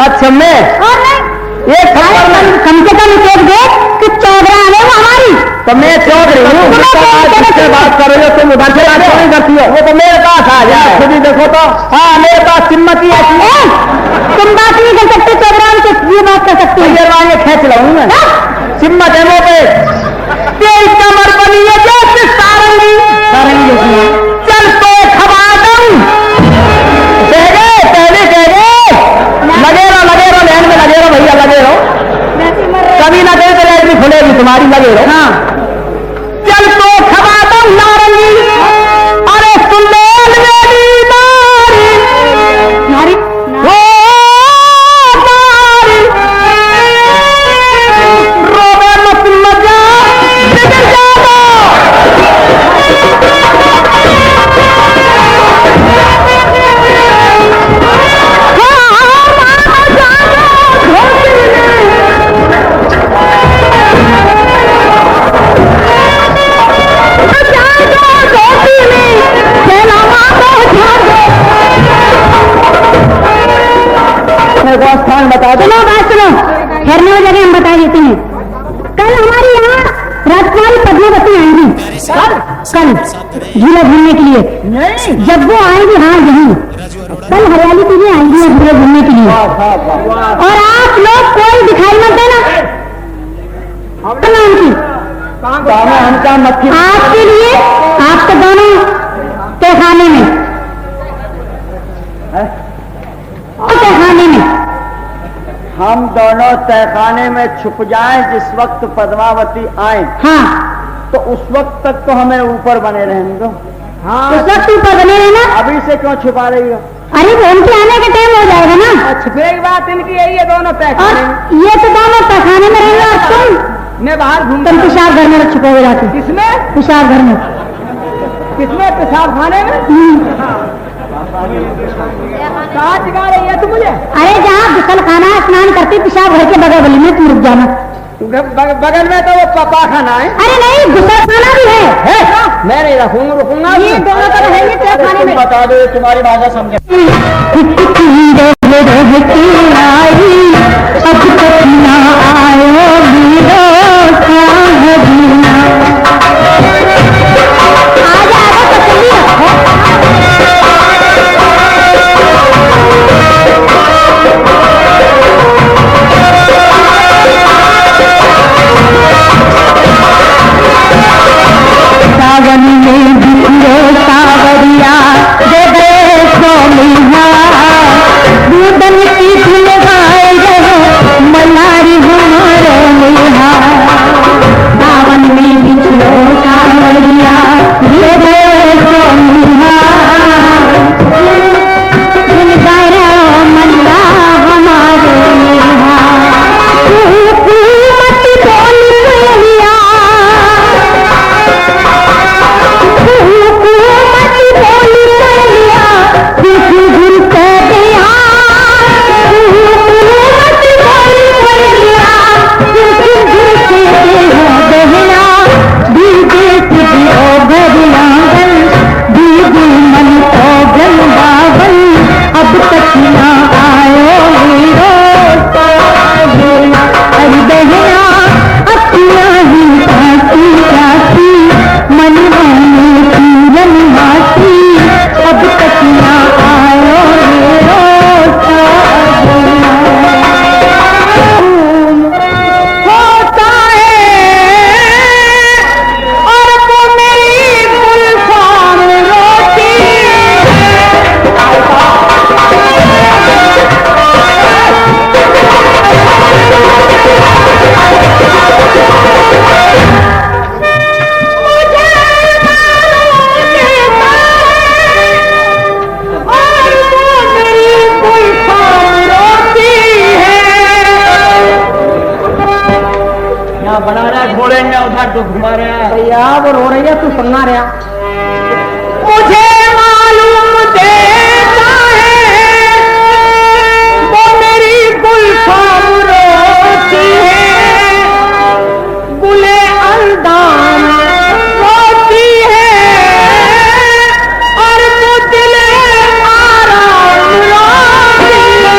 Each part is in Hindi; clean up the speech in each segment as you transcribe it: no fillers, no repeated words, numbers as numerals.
अच्छा मैं और नहीं एक थप्पड़ में कम से कम एक दे कि चौधरा है वो हमारी। तो मैं चौधरी हूँ, जिससे बात कर रही हो तुम उधर से आगे नहीं करती हो, वो तो मेरे पास आ जाए। खुद ही देखो तो हाँ मेरे पास सिम्मती है। तुम बात नहीं कर सकते चौधरा से, ये बात कर सकते हो। ये वाले खेच लाऊं मैं, सिम्मत है वो पे तेरी कमर बनी है जैसे सारंगी सारंगी चल तो खबा दूं पहले लगे रहो लैंड में लगे रहो भैया लगे रहो, कभी ना दे तो लाइट भी खुलेगी तुम्हारी, लगे रहो। हाँ चल तो खबा दूं नारंगी, अरे सुन ले मेरी नारी रोवे मत मजा बिगड़ जाओ। स्थान बता दो। सुनो बात सुनो, ठहरने वाली जगह हम बता देते हैं। कल हमारे यहाँ राजकुमारी पद्मावती आएंगी, कल झूला झूलने के लिए। नहीं जब वो आएंगी, हाँ यहीं कल हरियाली के लिए आएंगी झूला झूलने के लिए। और आप लोग कोई दिखाई मत देना उनकी हमका मक्खी आपके लिए, आपके दोनों तहखाने में हम दोनों तहखाने में छुप जाएं जिस वक्त पद्मावती आए। हाँ तो उस वक्त तक तो हमें ऊपर बने रहने दो। हाँ उस वक्त ऊपर बने रहना। अभी से क्यों छुपा रही हो? अरे वो उनके आने का टाइम हो जाएगा ना। छुपे की बात इनकी यही है, दोनों तहखाने में। ये तो दोनों तहखाने में रहेंगे। और तुम बाहर घूमता तुम पेशाब घर में छुपोगे जाके। किसमें? पेशाब घर में। किसमें? पेशाब खाने में। कहाँ सिखा रही है तू मुझे? अरे जहाँ गुसल खाना स्नान करते पेशाब घर के बगल गली में तू रुक जाना। बगल में तो वो पापा खाना है। अरे नहीं गुसल खाना भी है। मैं नहीं रुकूंगा। ये दोनों तो रहेंगे तहखाने में। बता दो तुम्हारी भाषा समझे। अब तक ना आयो वीरो साहबीना। सावन में बिखरो सावरिया दे दे सोमिया, दूधन की धुन गाए रहो मलारी हमारे लिहा। सावन में बिखरो सावरिया दे दे सोमिया, धुन गाए रहो मल्ला हमारे लिहा। मत बोल लिया अब तक ना आयो हीरो अरे बहना अपना ही साथी साथी मन पूरन हाथी। अब तक ना आयो हीरो होता है और वो मेरी गुलफाम रोटी। बना रहा है घोड़े में, उधर तो घुमा रहा है भैया, वो रो रही है तू सुनना रहा। मुझे मालूम देता है वो मेरी गुलफाम रोती है, गुले अंदाम रोती है और वो दिले आराम रोती है।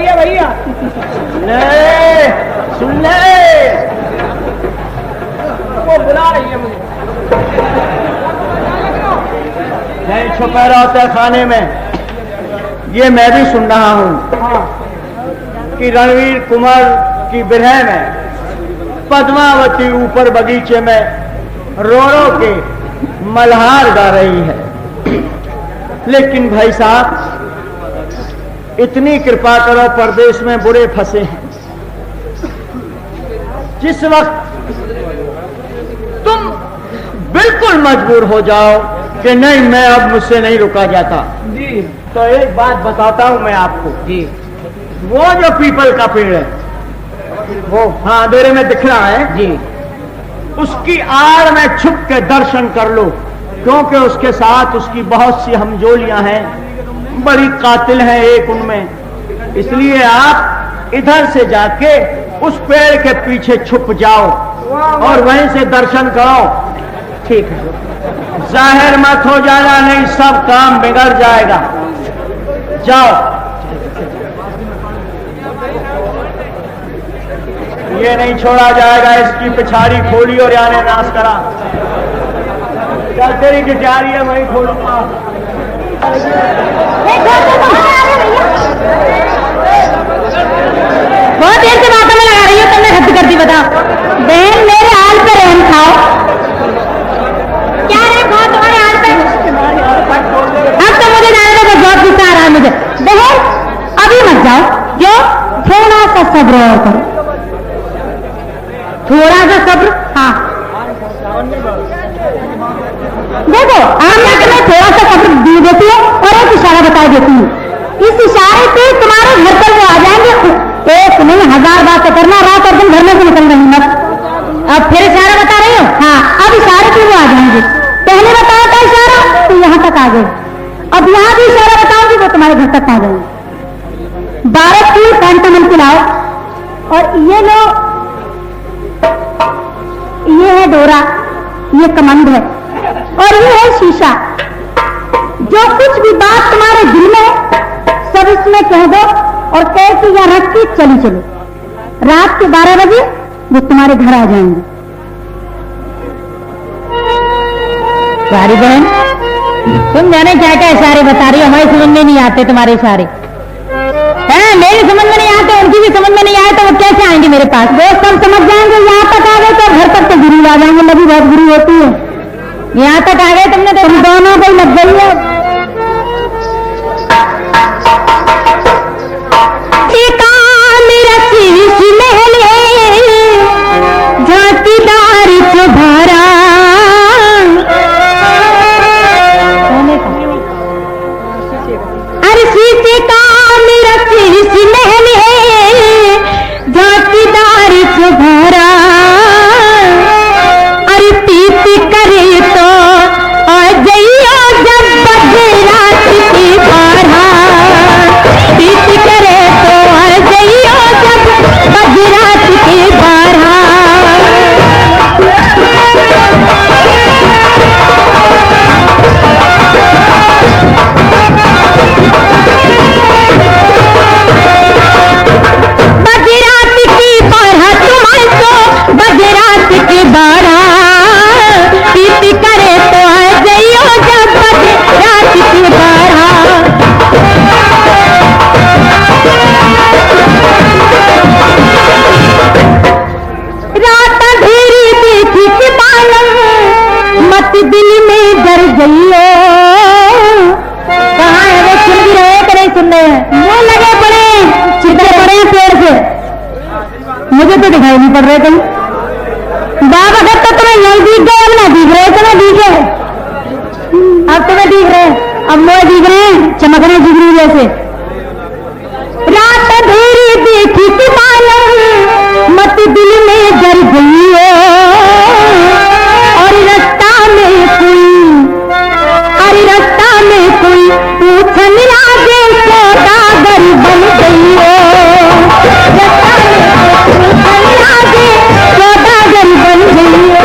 भैया भैया ले सुन ले, वो बुला रही है मुझे। नहीं छुपा रहता है खाने में। ये मैं भी सुन रहा हूं कि रणवीर कुमार की विरह में पद्मावती ऊपर बगीचे में रो रो के मल्हार गा रही है। लेकिन भाई साहब, इतनी कृपा करो, परदेश में बुरे फंसे हैं। जिस वक्त तुम बिल्कुल मजबूर हो जाओ कि नहीं मैं अब मुझसे नहीं रुका जाता जी, तो एक बात बताता हूं मैं आपको जी। वो जो पीपल का पेड़ है, वो हाँ अंधेरे में दिख रहा है जी, उसकी आड़ में छुप के दर्शन कर लो, क्योंकि उसके साथ उसकी बहुत सी हमजोलियां हैं, बड़ी कातिल हैं एक उनमें। इसलिए आप इधर से जाके उस पेड़ के पीछे छुप जाओ और वहीं से दर्शन करो। ठीक है, जाहिर मत हो जाना, नहीं सब काम बिगड़ जाएगा। जाओ। ये नहीं छोड़ा जाएगा, इसकी पिछाड़ी खोली और याने नाश करा। चल तेरी गिटारी है वही खोलूंगा। बहुत देर से बातों में लगा रही हो, तुमने हद कर दी। बताओ बहन, मेरे हाल पे रहम खाओ। क्या रहम खाओ तुम्हारे हाल पे? अब तो मुझे जाने दो, बहुत गुस्सा आ रहा है मुझे। बहन अभी मत जाओ, क्यों? थोड़ा सा सब्र और करो, थोड़ा सा सब्र। हाँ देखो, आमना के मैं थोड़ा सा सब्र दे देती हूँ और एक इशारा बता देती हूँ। इस इशारे पे तुम्हारे घर पर वो आ जाएंगे। एक नहीं 1000 बात करना, रात और दिन घर में से निकल रही मत। अब फिर इशारा बता रही हूँ। हाँ अब इशारे पे वो आ जाएंगे। पहले बताया था इशारा तो यहाँ तक आ गए, अब यहाँ भी इशारा बताऊंगी वो तुम्हारे घर तक आ जाएंगे। 12 की पैंटामन पिलाओ, और ये लो, ये है डोरा, ये कमंड है, और ये है शीशा। जो कुछ भी बात तुम्हारे दिल में है सब इसमें कह दो और कह के या रख के चली चलो। रात के 12 बजे वो तुम्हारे घर आ जाएंगे। प्यारी बहन, तुम जाने क्या क्या इशारे बता रही हो, हमारी समझ में नहीं आते तुम्हारे इशारे। है मेरी समझ में नहीं आते, उनकी भी समझ में नहीं आए, तो वो कैसे आएंगे मेरे पास? वो सब समझ जाएंगे। यहाँ तक आ गए तो घर तक तो गुरु आ जाएंगे। लगी बहुत गुरु होती है। यहाँ तक आ गए तुमने, तुम दोनों को लग गई है। झांकीदार चुभारा अरे शीशे का मेरा शीश महल है, झांकीदार चुभारा। अरे पीती करे तो आ जाइयो जब बजरात की बारा। पीती करे तो आ जाइयो जब बजरात की बारा। बजरात की बारा तुम्हारे तो बजरात की बारा। पीती करे तो आ जाइयो जब बजरात की बारा। रात अंधेरी देखी के बालम मत दिल में डर गईयो। कहाँ है वो? सुन भी रहे कि नहीं सुन रहे हैं? वो लगे पड़े, छिपे पड़े हैं पेड़ से, मुझे तो दिखाई नहीं पड़ रहे कहीं। बाबा घर तो तुम्हें नहीं दिख गए, अब ना दिख रहे, तुम्हें दिखे, अब तुम्हें दिख रहे, अब मोह दिख रहे हैं, चमक रहे जिगरी जैसे। रात अंधेरी देखी के बालम मत दिल में डर गईयो। और रास्ता में कोई, अरे रास्ता में कोई पूछन लागे सौदागर बन गईयो। रास्ता में पूछन लागे सौदागर बन गईयो।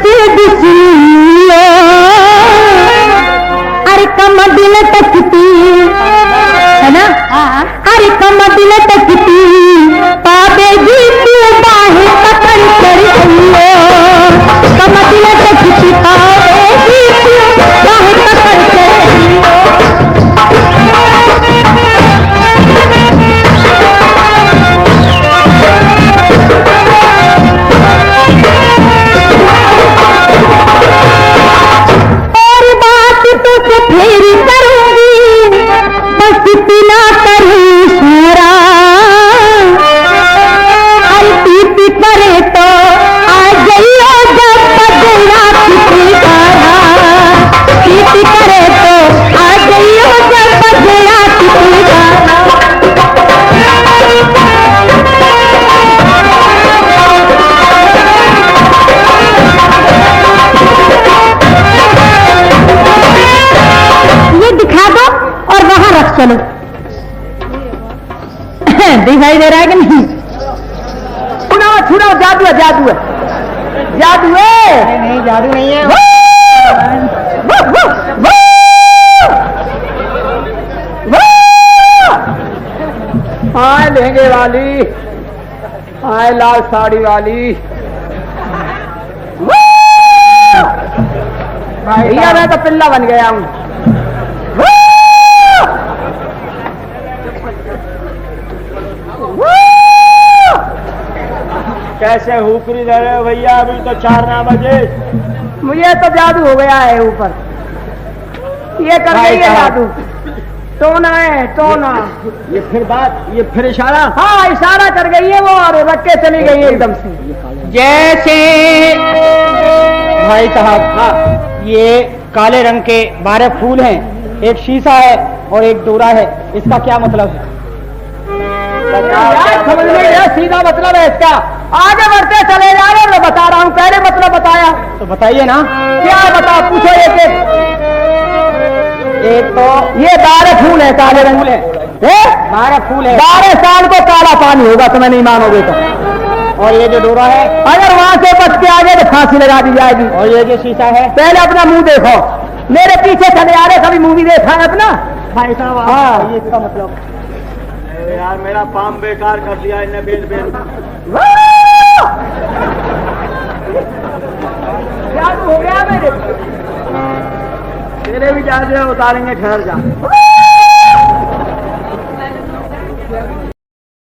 से दुश्मनियों अरे कम दिल तकती है ना अरे कम दिल तकती पावेगी तू बाहें पकड़ कर अइयो कम दिल तकती पावेगी तू बाहें पकड़ कर अइयो फेरी करूंगी बस इतना करूं शोरा अरे पीती करे तो आ जाइयो जब बजना किसी गाना पीती करे तो आ जाइयो जब बजना किसी गाना दिखा दो और वहां रख चलो दिखाई दे रहा है कि नहीं छुड़ाओ छुड़ाओ जादू है जादू है जादू है नहीं जादू नहीं है आए लहंगे वाली आए लाल साड़ी वाली भैया मैं तो पिल्ला बन गया हूँ कैसे हुकरी दे रहे हो भैया, अभी तो 4 ना बजे। मुझे तो जादू हो गया है ऊपर, ये कर रही है जादू। टोना है टोना। ये फिर बात, ये फिर इशारा। हाँ इशारा कर गई है वो और रख के चली गई है एकदम से। जैसे भाई साहब, हाँ ये काले रंग के 12 फूल हैं, एक शीशा है और एक डोरा है, इसका क्या मतलब है? समझ में गया, सीधा मतलब है इसका। आगे बढ़ते चले जा रहे, मैं बता रहा हूँ, पहले मतलब बताया तो बताइए ना। क्या बता, पूछो। एक तो ये 12 फूल है, काले रंग है, 12 फूल है। 12 साल को काला पानी होगा, तुम्हें नहीं मानोगे तो। और ये जो डोरा है, अगर वहां से बच के आ गए तो फांसी लगा दी जाएगी। और ये जो शीशा है, पहले अपना मुंह देखो, मेरे पीछे चले आ रहे, कभी मूवी देखा है अपना भाई साहब? हाँ। ये इसका मतलब यार मेरा पाम बेकार कर दिया इन्हें, बेल बेल। जादू हो गया मेरे भी जादू उतारेंगे, ठहर जा।